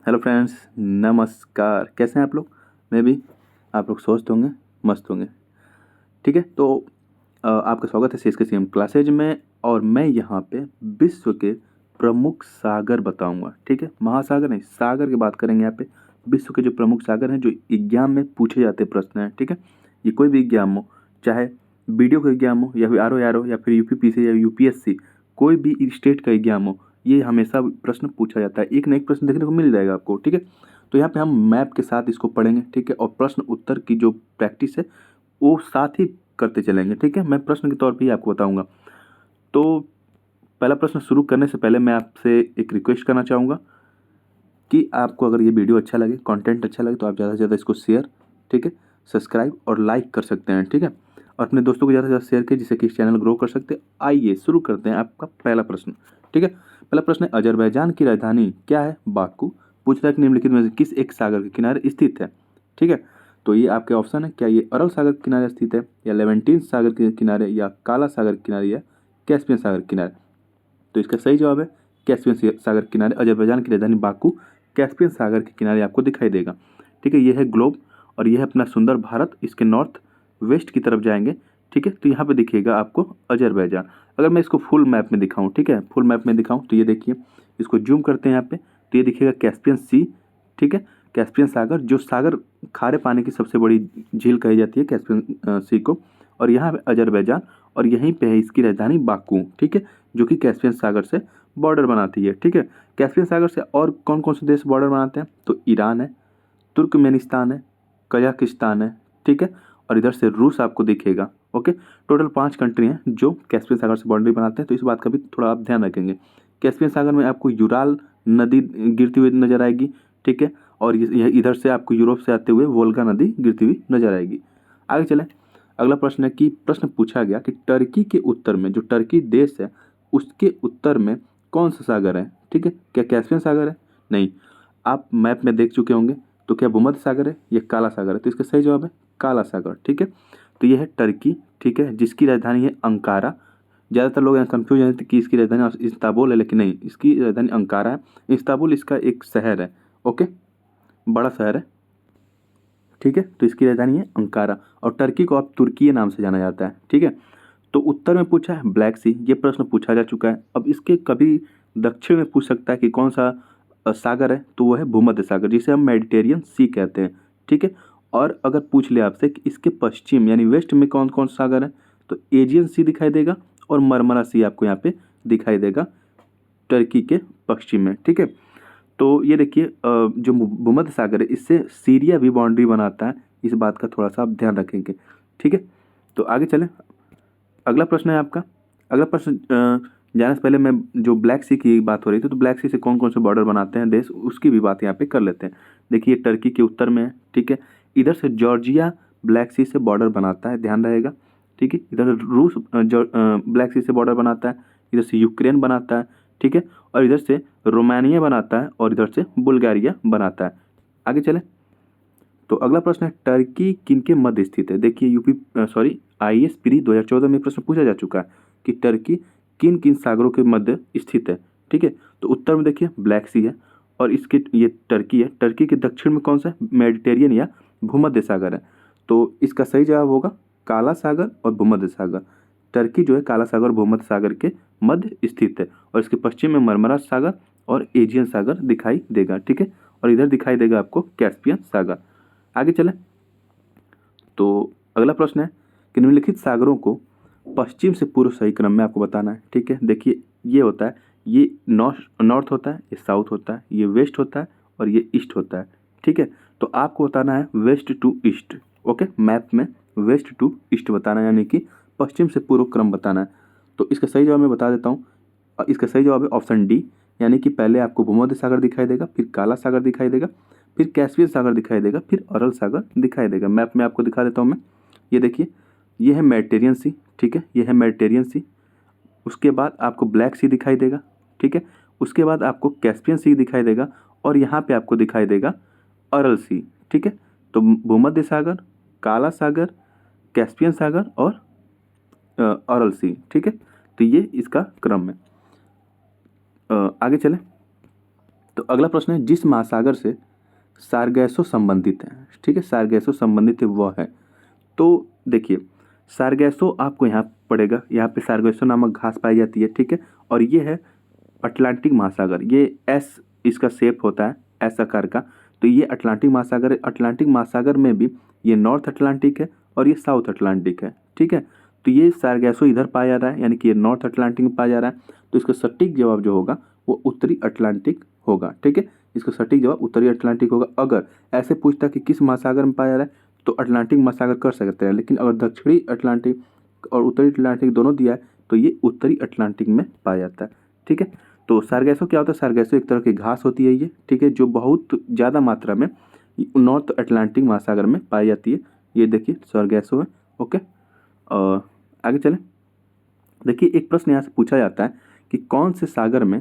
Hello friends, नमस्कार। कैसे हैं आप लोग? मैं भी। आप लोग स्वस्थ होंगे, मस्त होंगे। ठीक है, तो आपका स्वागत है सीएसके सीएम क्लासेज में। और मैं यहाँ पे विश्व के प्रमुख सागर बताऊंगा। ठीक है, महासागर नहीं, सागर की बात करेंगे यहाँ पे। विश्व के जो प्रमुख सागर हैं, जो एग्जाम में पूछे जाते प्रश्न हैं। ठीक है, ये कोई भी एग्जाम हो, चाहे वीडियो का एग्जाम हो या फिर आर हो या फिर यूपीपीसी या यूपीएससी, कोई भी स्टेट का एग्जाम हो, ये हमेशा प्रश्न पूछा जाता है। एक न एक प्रश्न देखने को मिल जाएगा आपको। ठीक है, तो यहाँ पे हम मैप के साथ इसको पढ़ेंगे। ठीक है, और प्रश्न उत्तर की जो प्रैक्टिस है वो साथ ही करते चलेंगे। ठीक है, मैं प्रश्न के तौर पे ही आपको बताऊंगा। तो पहला प्रश्न शुरू करने से पहले मैं आपसे एक रिक्वेस्ट करना चाहूँगा कि आपको अगर ये वीडियो अच्छा लगे, कंटेंट अच्छा लगे, तो आप ज़्यादा से ज़्यादा इसको शेयर, ठीक है, सब्सक्राइब और लाइक कर सकते हैं। ठीक है, और अपने दोस्तों को ज़्यादा से ज़्यादा शेयर करें, जिससे कि इस चैनल ग्रो कर सकते हैं। आइए शुरू करते हैं आपका पहला प्रश्न। ठीक है, पहला प्रश्न है, अजरबैजान की राजधानी क्या है? बाकू। पूछ रहा है कि निम्नलिखित में से किस एक सागर के किनारे स्थित है? ठीक है, तो ये आपके ऑप्शन है। क्या ये अरल सागर के किनारे स्थित है, या लेवेंटीन सागर के किनारे, या काला सागर के किनारे, या कैस्पियन सागर के किनारे? तो इसका सही जवाब है कैस्पियन सागर के किनारे। अजरबैजान की राजधानी बाकू कैस्पियन सागर के किनारे आपको दिखाई देगा। ठीक है, ये है ग्लोब और ये है अपना सुंदर भारत। इसके नॉर्थ वेस्ट की तरफ जाएंगे। ठीक है, तो यहाँ पे दिखेगा आपको अजरबैजान। अगर मैं इसको फुल मैप में दिखाऊं, ठीक है, फुल मैप में दिखाऊं, तो ये देखिए, इसको जूम करते हैं यहाँ पे, तो ये दिखेगा कैस्पियन सी। ठीक है, कैस्पियन सागर, जो सागर खारे पानी की सबसे बड़ी झील कही जाती है कैस्पियन सी को। और यहाँ पे अजरबैजान, और यहीं पे है इसकी राजधानी बाकू। ठीक है, जो कि कैस्पियन सागर से बॉर्डर बनाती है। ठीक है, कैस्पियन सागर से और कौन कौन से देश बॉर्डर बनाते हैं? तो ईरान है, तुर्कमेनिस्तान है, कजाकिस्तान है। ठीक है, और इधर से रूस आपको दिखेगा। ओके, टोटल 5 कंट्री हैं जो कैस्पियन सागर से बाउंड्री बनाते हैं। तो इस बात का भी थोड़ा आप ध्यान रखेंगे। कैस्पियन सागर में आपको यूराल नदी गिरती हुई नजर आएगी। ठीक है, और ये इधर से आपको यूरोप से आते हुए वोल्गा नदी गिरती हुई नजर आएगी। आगे चलें। अगला प्रश्न है कि प्रश्न पूछा गया कि टर्की के उत्तर में, जो टर्की देश है, उसके उत्तर में कौन सा सागर है? ठीक है, क्या कैस्पियन सागर है? नहीं। आप मैप में देख चुके होंगे। तो क्या भूमध्य सागर है या काला सागर है? तो इसका सही जवाब है काला सागर। ठीक है, तो यह है टर्की। ठीक है, जिसकी राजधानी है अंकारा। ज़्यादातर लोग यहाँ कन्फ्यूज हैं कि इसकी राजधानी इस्तांबुल है, लेकिन नहीं, इसकी राजधानी अंकारा है। इस्तांबुल इसका एक शहर है। ओके, बड़ा शहर है। ठीक है, तो इसकी राजधानी है अंकारा। और टर्की को अब तुर्की नाम से जाना जाता है। ठीक है, तो उत्तर में पूछा है ब्लैक सी, ये प्रश्न पूछा जा चुका है। अब इसके कभी दक्षिण में पूछ सकता है कि कौन सा सागर है, तो वो है भूमध्य सागर, जिसे हम मेडिटेरियन सी कहते हैं। ठीक है, और अगर पूछ ले आपसे कि इसके पश्चिम यानी वेस्ट में कौन कौन सा सागर है, तो एजियन सी दिखाई देगा और मरमरा सी आपको यहाँ पे दिखाई देगा टर्की के पश्चिम में। ठीक है, तो ये देखिए, जो भूमध्य सागर है, इससे सीरिया भी बाउंड्री बनाता है। इस बात का थोड़ा सा आप ध्यान रखेंगे। ठीक है, तो आगे चलें। अगला प्रश्न है आपका। अगला प्रश्न जाने से पहले मैं, जो ब्लैक सी की बात हो रही थी, तो ब्लैक सी से कौन कौन से बॉर्डर बनाते हैं देश, उसकी भी बात यहाँ पे कर लेते हैं। देखिए, टर्की के उत्तर में है। ठीक है, इधर से जॉर्जिया ब्लैक सी से बॉर्डर बनाता है, ध्यान रहेगा। ठीक है, इधर रूस ब्लैक सी से बॉर्डर बनाता है। इधर से यूक्रेन बनाता है। ठीक है, और इधर से रोमानिया बनाता है, और इधर से बुल्गारिया बनाता है। आगे चलें। तो अगला प्रश्न है, टर्की किन के मध्य स्थित है? देखिए, आईएएस प्री 2014 में प्रश्न पूछा जा चुका है कि टर्की किन किन सागरों के मध्य स्थित है। ठीक है, तो उत्तर में देखिए ब्लैक सी है, और इसके ये टर्की है। टर्की के दक्षिण में कौन सा है? मेडिटेरियन या भूमध्य सागर है। तो इसका सही जवाब होगा काला सागर और भूमध्य सागर। टर्की जो है काला सागर और भूमध्य सागर के मध्य स्थित है, और इसके पश्चिम में मरमरा सागर और एजियन सागर दिखाई देगा। ठीक है, और इधर दिखाई देगा आपको कैस्पियन सागर। आगे चलें। तो अगला प्रश्न है कि निम्नलिखित सागरों को पश्चिम से पूर्व सही क्रम में आपको बताना है। ठीक है, देखिए, ये होता है, ये नॉर्थ होता है, ये साउथ होता है, ये वेस्ट होता है, और ये ईस्ट होता है। ठीक है, तो आपको बताना है west to east. Okay, map में वेस्ट टू ईस्ट बताना है, यानी कि पश्चिम से पूर्व क्रम बताना है। तो इसका सही जवाब मैं बता देता हूँ। इसका सही जवाब है ऑप्शन डी, यानी कि पहले आपको भूमध्य सागर दिखाई देगा, फिर काला सागर दिखाई देगा, फिर कैस्पियन सागर दिखाई देगा, फिर अरल सागर दिखाई देगा। मैप में आपको दिखा देता हूँ मैं। ये देखिए, ये है मेडिटेरियन सी। ठीक है, ये है मेडिटेरियन सी। उसके बाद आपको ब्लैक सी दिखाई देगा। ठीक है, उसके बाद आपको कैस्पियन सी दिखाई देगा, और यहाँ पे आपको दिखाई देगा अरल सी। ठीक है, तो भूमध्य सागर, काला सागर, कैस्पियन सागर और अरल सी। ठीक है, तो ये इसका क्रम है। आगे चलें। तो अगला प्रश्न है, जिस महासागर से सारगैसो संबंधित है, ठीक है, सारगैसो संबंधित है वह है। तो देखिए, सारगैसो आपको यहाँ पड़ेगा, यहाँ पे सारगैसो नामक घास पाई जाती है, ठीक है, और ये है अटलांटिक महासागर। ये एस इसका शेप होता है, एस आकार का। तो ये अटलांटिक महासागर है। अटलांटिक महासागर में भी ये नॉर्थ अटलांटिक है और ये साउथ अटलांटिक है, ठीक है। तो ये सारगैसो इधर पाया जा रहा है, यानी कि ये नॉर्थ अटलांटिक में पाया जा रहा है। तो इसका सटीक जवाब जो होगा वो उत्तरी अटलांटिक होगा, ठीक है। इसका सटीक जवाब उत्तरी अटलांटिक होगा। अगर ऐसे पूछता कि किस महासागर में पाया जा रहा है तो अटलांटिक महासागर कर सकते हैं, लेकिन अगर दक्षिणी अटलांटिक और उत्तरी अटलांटिक दोनों दिया है तो ये उत्तरी अटलांटिक में पाया जाता है, ठीक है। तो सारगैसो क्या होता है? सारगैसो एक तरह की घास होती है ये, ठीक है, जो बहुत ज़्यादा मात्रा में नॉर्थ अटलांटिक महासागर में पाई जाती है। ये देखिए सारगैसो है, ओके। और आगे चलें। देखिए, एक प्रश्न यहाँ से पूछा जाता है कि कौन से सागर में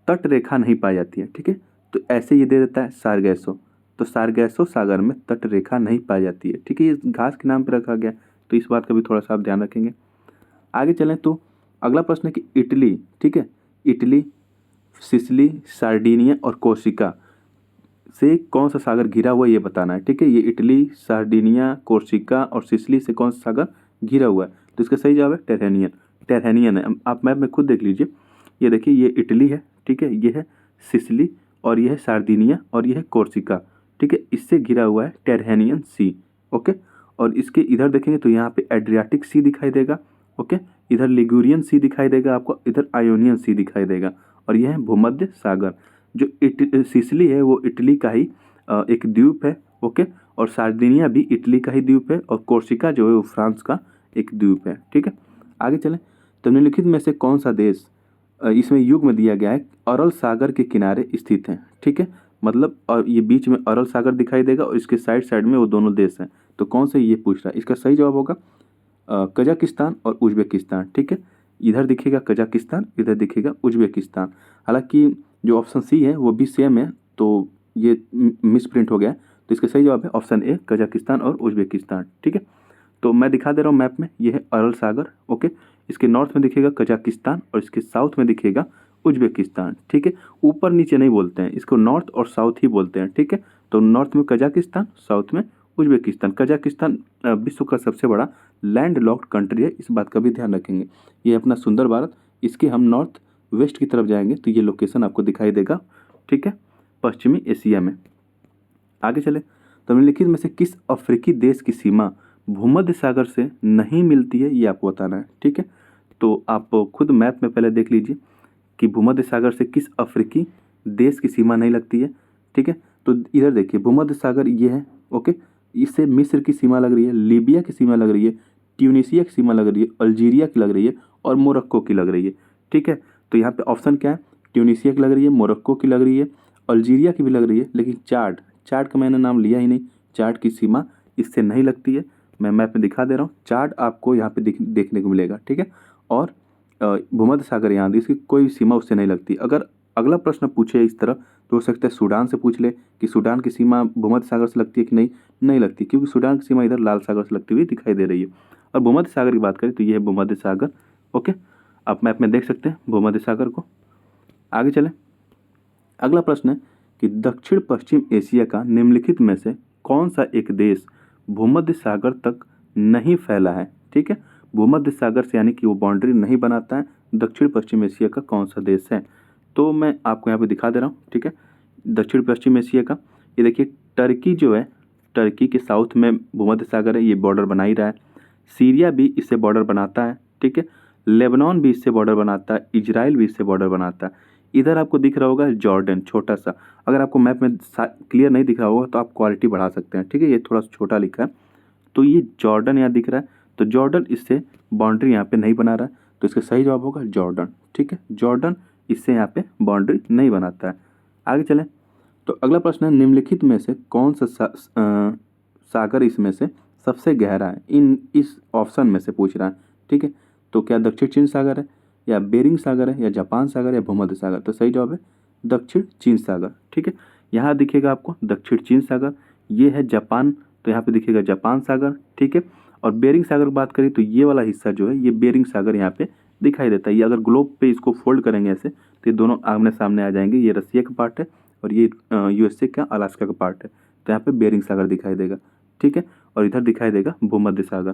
तट रेखा नहीं पाई जाती है, ठीक है। तो ऐसे ये दे देता है सारगैसो। तो सारगैसो सागर में तट रेखा नहीं पाई जाती है, ठीक है। ये घास के नाम पर रखा गया, तो इस बात का भी थोड़ा सा आप ध्यान रखेंगे। आगे चलें तो अगला प्रश्न है कि इटली, ठीक है, इटली, सिसिली, सार्डिनिया और कोर्सिका से कौन सा सागर घिरा हुआ है ये बताना है, ठीक है। ये इटली, सार्डिनिया, कोर्सिका और सिसिली से कौन सा सागर घिरा हुआ है? तो इसका सही जवाब है टेरहेनियन। टेरहेनियन है। आप मैप में खुद देख लीजिए। ये देखिए, ये इटली है, ठीक है, ये है सिसिली और ये है सार्डिनिया और ये है कोर्सिका, ठीक है। इससे घिरा हुआ है टेरहेनियन सी, ओके। और इसके इधर देखेंगे तो यहाँ पे एड्रियाटिक सी दिखाई देगा, ओके। इधर लिगुरियन सी दिखाई देगा आपको, इधर आयोनियन सी दिखाई देगा। और यह है भूमध्य सागर। जो सिसिली है वो इटली का ही एक द्वीप है, ओके। और सार्डिनिया भी इटली का ही द्वीप है और कोर्सिका जो है वो फ्रांस का एक द्वीप है, ठीक है। आगे चलें। तो निम्नलिखित में से कौन सा देश, इसमें युग में दिया गया है, अरल सागर के किनारे स्थित है, ठीक है। मतलब और ये बीच में अरल सागर दिखाई देगा और इसके साइड साइड में वो दोनों देश हैं। तो कौन से ये पूछ रहा है? इसका सही जवाब होगा कजाकिस्तान और उज्बेकिस्तान, ठीक है। इधर दिखेगा कजाकिस्तान, इधर दिखेगा उज्बेकिस्तान। हालांकि जो ऑप्शन सी है वो भी सेम है, तो ये मिस प्रिंट हो गया है। तो इसका सही जवाब है ऑप्शन ए, कजाकिस्तान और उज्बेकिस्तान, ठीक है। तो मैं दिखा दे रहा हूँ मैप में, ये है अरल सागर, ओके। इसके नॉर्थ में दिखेगा कजाकिस्तान और इसके साउथ में दिखेगा उज्बेकिस्तान, ठीक है। ऊपर नीचे नहीं बोलते हैं, इसको नॉर्थ और साउथ ही बोलते हैं, ठीक है। तो नॉर्थ में कजाकिस्तान, साउथ में उज्बेकिस्तान। कजाकिस्तान विश्व का सबसे बड़ा लैंड लॉक्ड कंट्री है, इस बात का भी ध्यान रखेंगे। ये अपना सुंदर भारत, इसके हम नॉर्थ वेस्ट की तरफ जाएंगे तो ये लोकेशन आपको दिखाई देगा, ठीक है, पश्चिमी एशिया में। आगे चले। तो निम्नलिखित में से किस अफ्रीकी देश की सीमा भूमध्य सागर से नहीं मिलती है, ये आपको बताना है, ठीक है। तो आप खुद मैप में पहले देख लीजिए कि भूमध्य सागर से किस अफ्रीकी देश की सीमा नहीं लगती है, ठीक है। तो इधर देखिए भूमध्य सागर ये है, ओके। इससे मिस्र की सीमा लग रही है, लीबिया की सीमा लग रही है, ट्यूनीशिया की सीमा लग रही है, अल्जीरिया की लग रही है और मोरक्को की लग रही है, ठीक है। तो यहाँ पे ऑप्शन क्या है? ट्यूनीशिया की लग रही है, मोरक्को की लग रही है, अल्जीरिया की भी लग रही है, लेकिन चाड, चाड का मैंने नाम लिया ही नहीं। चाड की सीमा इससे नहीं लगती है। मैं मैप में दिखा दे रहा हूँ, चाड आपको यहाँ पे देखने को मिलेगा, ठीक है। और भूमध्य सागर यहाँ इसकी कोई सीमा उससे नहीं लगती। अगर अगला प्रश्न पूछे इस तरह तो हो सकता है सूडान से पूछ ले कि सूडान की सीमा भूमध्य सागर से लगती है कि नहीं, नहीं लगती, क्योंकि सूडान की सीमा इधर लाल सागर से लगती हुई दिखाई दे रही है। और भूमध्य सागर की बात करें तो ये है भूमध्य सागर, ओके। आप मैप में देख सकते हैं भूमध्य सागर को। आगे चलें। अगला प्रश्न है कि दक्षिण पश्चिम एशिया का निम्नलिखित में से कौन सा एक देश भूमध्य सागर तक नहीं फैला है, ठीक है। भूमध्य सागर से यानी कि वो बाउंड्री नहीं बनाता है, दक्षिण पश्चिम एशिया का कौन सा देश है? तो मैं आपको यहाँ पे दिखा दे रहा हूँ, ठीक है। दक्षिण पश्चिम एशिया का ये देखिए, टर्की जो है, टर्की के साउथ में भूमध्य सागर है, ये बॉर्डर बना ही रहा है। सीरिया भी इससे बॉर्डर बनाता है, ठीक है। लेबनान भी इससे बॉर्डर बनाता है, इजराइल भी इससे बॉर्डर बनाता है। इधर आपको दिख रहा होगा जॉर्डन, छोटा सा। अगर आपको मैप में क्लियर नहीं दिख रहा होगा तो आप क्वालिटी बढ़ा सकते हैं, ठीक है। ये थोड़ा छोटा लिखा है, तो ये जॉर्डन यहाँ दिख रहा है। तो जॉर्डन इससे बाउंड्री यहाँ पे नहीं बना रहा है, तो इसका सही जवाब होगा जॉर्डन, ठीक है। जॉर्डन इससे यहाँ पे बाउंड्री नहीं बनाता है। आगे चलें। तो अगला प्रश्न है निम्नलिखित में से कौन सा सागर इसमें से सबसे गहरा है? इस ऑप्शन में से पूछ रहा है, ठीक है। तो क्या दक्षिण चीन सागर है, या बेरिंग सागर है, या जापान सागर, या भूमध्य सागर? तो सही जवाब है दक्षिण चीन सागर, ठीक है। यहाँ दिखेगा आपको दक्षिण चीन सागर, ये है जापान, तो यहाँ पे दिखेगा जापान सागर, ठीक है। और बेरिंग सागर की बात करें तो ये वाला हिस्सा जो है ये बेरिंग सागर यहाँ पे दिखाई देता है। ये अगर ग्लोब पे इसको फोल्ड करेंगे ऐसे तो ये दोनों आमने सामने आ जाएंगे। ये रसिया का पार्ट है और ये यूएसए का अलास्का का पार्ट है। तो यहाँ पे बेरिंग सागर दिखाई देगा, ठीक है। और इधर दिखाई देगा भूमध्य सागर।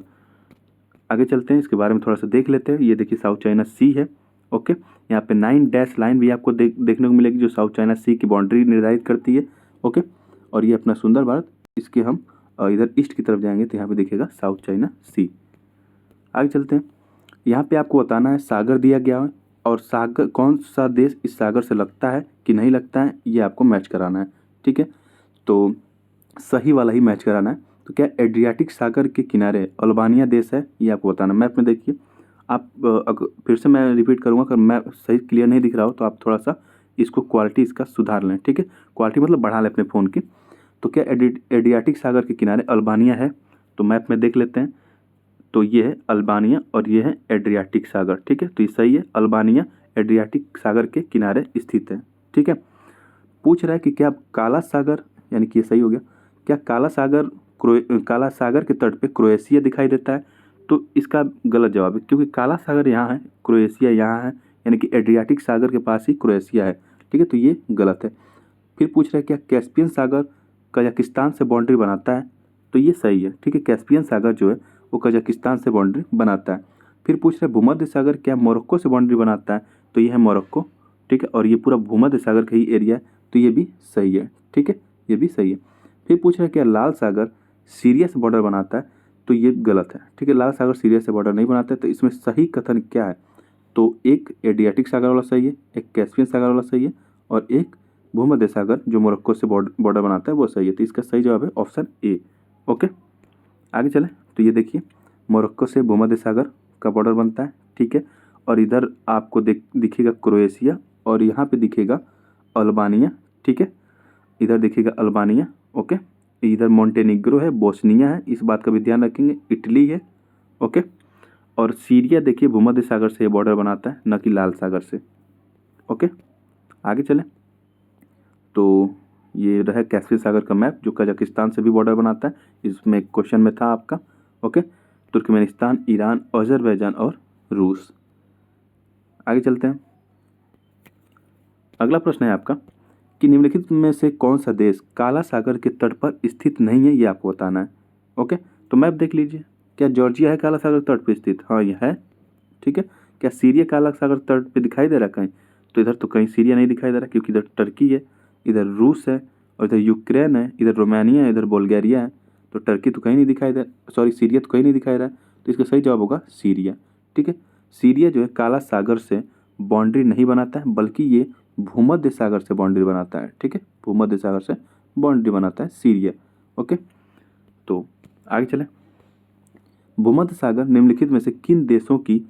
आगे चलते हैं, इसके बारे में थोड़ा सा देख लेते हैं। ये देखिए साउथ चाइना सी है, ओके। यहाँ पे 9 डैश लाइन भी आपको देखने को मिलेगी जो साउथ चाइना सी की बाउंड्री निर्धारित करती है, ओके। और ये अपना सुंदर भारत, इसके हम इधर ईस्ट की तरफ जाएंगे तो यहाँ पे दिखेगा साउथ चाइना सी। आगे चलते हैं, यहाँ पे आपको बताना है सागर दिया गया है और सागर कौन सा देश इस सागर से लगता है कि नहीं लगता है, ये आपको मैच कराना है, ठीक है। तो सही वाला ही मैच कराना है। तो क्या एड्रियाटिक सागर के किनारे अल्बानिया देश है, ये आपको बताना। मैप में देखिए आप, फिर से मैं रिपीट करूँगा, अगर मैप सही क्लियर नहीं दिख रहा हो तो आप थोड़ा सा इसको क्वालिटी इसका सुधार लें, ठीक है। क्वालिटी मतलब बढ़ा लें अपने फ़ोन की। तो क्या एड्रियाटिक सागर के किनारे अल्बानिया है, तो मैप में देख लेते हैं। तो ये है अल्बानिया और ये है एड्रियाटिक सागर, ठीक है। तो ये सही है, अल्बानिया एड्रियाटिक सागर के किनारे स्थित है, ठीक है। पूछ रहा है कि क्या काला सागर, यानी कि ये सही हो गया, क्या काला सागर के तट पे क्रोएशिया दिखाई देता है, तो इसका गलत जवाब है, क्योंकि काला सागर यहाँ है, क्रोएशिया यहाँ है, यानी कि एड्रियाटिक सागर के पास ही क्रोएशिया है, ठीक है। तो ये गलत है। फिर पूछ रहा है क्या कैस्पियन सागर कजाकिस्तान से बाउंड्री बनाता है, तो ये सही है, ठीक है। कैस्पियन सागर जो है वो कजाकिस्तान से बाउंड्री बनाता है। फिर पूछ रहे भूमध्य सागर क्या मोरक्को से बाउंड्री बनाता है, तो ये है मोरक्को, ठीक है। और ये पूरा भूमध्य सागर का ही एरिया है, तो ये भी सही है, ठीक है, ये भी सही है। फिर पूछ रहे क्या लाल सागर सीरिया से बॉर्डर बनाता है, तो ये गलत है, ठीक है। लाल सागर सीरिया से बॉर्डर नहीं बनाता है। तो इसमें सही कथन क्या है, तो एक एड्रियाटिक सागर वाला सही है, एक कैस्पियन सागर वाला सही है, और एक भूमध्य सागर जो मोरक्को से बॉर्डर बनाता है वो सही है। तो इसका सही जवाब है ऑप्शन ए, ओके। आगे चलें, तो ये देखिए मोरक्को से भूमध्य सागर का बॉर्डर बनता है, ठीक है। और इधर आपको दिखेगा क्रोएशिया और यहाँ पे दिखेगा अल्बानिया, ठीक है। इधर दिखेगा अल्बानिया, ओके। इधर मोंटेनिग्रो है, बोस्निया है, इस बात का भी ध्यान रखेंगे, इटली है, ओके। और सीरिया देखिए भूमध्य सागर से बॉर्डर बनाता है, न कि लाल सागर से, ओके। आगे चलें, तो ये रहा कैस्पियन सागर का मैप जो कजाकिस्तान से भी बॉर्डर बनाता है, इसमें क्वेश्चन में था आपका, ओके। तुर्कमेनिस्तान, ईरान, अजरबैजान और रूस। आगे चलते हैं, अगला प्रश्न है आपका कि निम्नलिखित में से कौन सा देश काला सागर के तट पर स्थित नहीं है, ये आपको बताना है, ओके। तो मैप देख लीजिए, क्या जॉर्जिया है काला सागर तट पर स्थित, हाँ ये है, ठीक है। क्या सीरिया काला सागर तट पे दिखाई दे रहा है कहीं, तो इधर तो कहीं सीरिया नहीं दिखाई दे रहा, क्योंकि इधर टर्की है, इधर रूस है, और इधर यूक्रेन है, इधर रोमानिया है, इधर बुल्गारिया है। तो टर्की तो कहीं नहीं दिखाई दे, सॉरी सीरिया तो कहीं नहीं दिखाई रहा है। तो इसका सही जवाब होगा सीरिया, ठीक है। सीरिया जो है काला सागर से बाउंड्री नहीं बनाता है, बल्कि ये भूमध्य सागर से बाउंड्री बनाता है, ठीक है। भूमध्य सागर से बाउंड्री बनाता है सीरिया, ओके। तो आगे चलें, भूमध्य सागर निम्नलिखित में से किन देशों की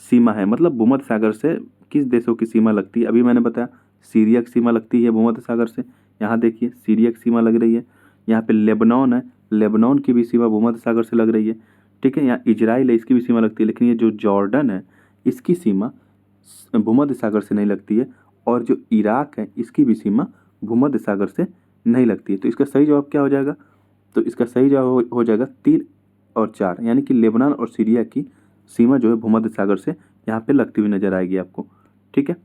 सीमा है, मतलब भूमध्य सागर से किस देशों की सीमा लगती है। अभी मैंने बताया सीरिया की सीमा लगती है भूमध्य सागर से, यहाँ देखिए सीरिया की सीमा लग रही है। यहाँ पे लेबनान है, लेबनान की भी सीमा भूमध्य सागर से लग रही है, ठीक है। यहाँ इजराइल है, इसकी भी सीमा लगती है, लेकिन ये जो जॉर्डन है इसकी सीमा भूमध्य सागर से नहीं लगती है, और जो इराक है इसकी भी सीमा भूमध्य सागर से नहीं लगती है। तो इसका सही जवाब क्या हो जाएगा, तो इसका सही जवाब हो जाएगा 3 और 4, यानी कि लेबनान और सीरिया की सीमा जो है भूमध्य सागर से यहाँ पे लगती हुई नजर आएगी आपको, ठीक है।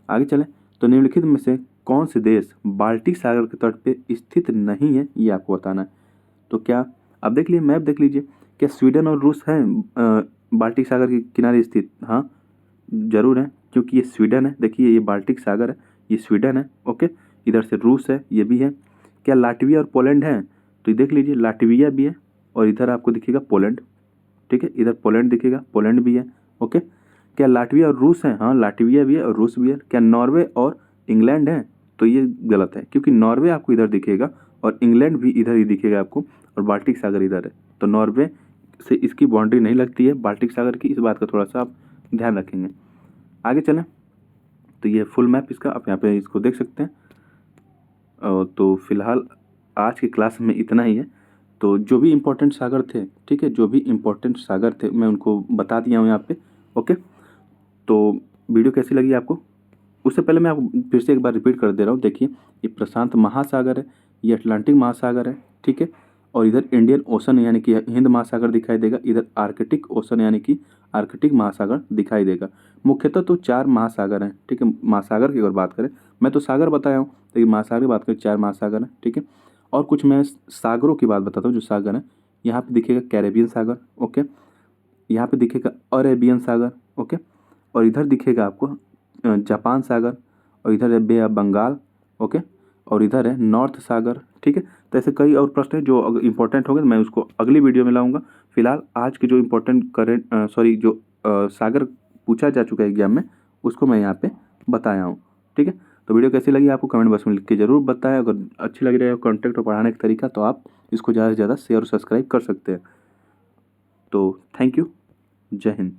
आगे चलें, तो निम्नलिखित में से कौन से देश बाल्टिक सागर के तट पे स्थित नहीं है, ये आपको बताना है। तो क्या आप देख लीजिए, मैप देख लीजिए, क्या स्वीडन और रूस है बाल्टिक सागर के किनारे स्थित, हाँ जरूर है, क्योंकि ये स्वीडन है, देखिए ये बाल्टिक सागर है, ये स्वीडन है, ओके। इधर से रूस है, ये भी है। क्या लाटविया और पोलैंड है, तो ये देख लीजिए लाटविया भी है, और इधर आपको दिखेगा पोलैंड, ठीक है। इधर पोलैंड दिखेगा, पोलैंड भी है, ओके। क्या लाटविया और रूस है, हाँ लाटविया भी है और रूस भी है। क्या नॉर्वे और इंग्लैंड है, तो ये गलत है, क्योंकि नॉर्वे आपको इधर दिखेगा और इंग्लैंड भी इधर ही दिखेगा आपको, और बाल्टिक सागर इधर है। तो नॉर्वे से इसकी बाउंड्री नहीं लगती है बाल्टिक सागर की, इस बात का थोड़ा सा आप ध्यान रखेंगे। आगे चलें, तो ये फुल मैप इसका आप यहाँ पे इसको देख सकते हैं। तो फिलहाल आज की क्लास में इतना ही है। तो जो भी इम्पोर्टेंट सागर थे, ठीक है, जो भी इम्पोर्टेंट सागर थे मैं उनको बता दिया हूँ यहाँ पे, ओके। तो वीडियो कैसी लगी आपको, उससे पहले मैं आपको फिर से एक बार रिपीट कर दे रहा हूँ। देखिए ये प्रशांत महासागर है, ये अटलांटिक महासागर है, ठीक है। और इधर इंडियन ओशन यानी कि हिंद महासागर दिखाई देगा, इधर आर्कटिक ओशन यानी कि आर्कटिक महासागर दिखाई देगा। मुख्यतः तो 4 महासागर हैं, ठीक है। महासागर की अगर बात करें, मैं तो सागर बताया हूँ, लेकिन महासागर की बात करें 4 महासागर हैं, ठीक है। और कुछ मैं सागरों की बात बताता हूँ जो सागर हैं। यहाँ पे दिखेगा कैरेबियन सागर, ओके। यहाँ पे दिखेगा अरेबियन सागर, ओके। और इधर दिखेगा आपको जापान सागर, और इधर है बे ऑफ बंगाल, ओके। और इधर है नॉर्थ सागर, ठीक है। तो ऐसे कई और प्रश्न हैं जो इंपॉर्टेंट होंगे, मैं उसको अगली वीडियो में लाऊंगा। फिलहाल आज के जो इम्पोर्टेंट जो सागर पूछा जा चुका है एग्जाम में, उसको मैं यहाँ पे बताया हूँ, ठीक है। तो वीडियो कैसी लगी आपको कमेंट बॉक्स में लिख के जरूर बताएं। अगर अच्छी लग रही है कॉन्टेंट और पढ़ाने का तरीका, तो आप इसको ज़्यादा से ज़्यादा शेयर और सब्सक्राइब कर सकते हैं। तो थैंक यू, जय हिंद।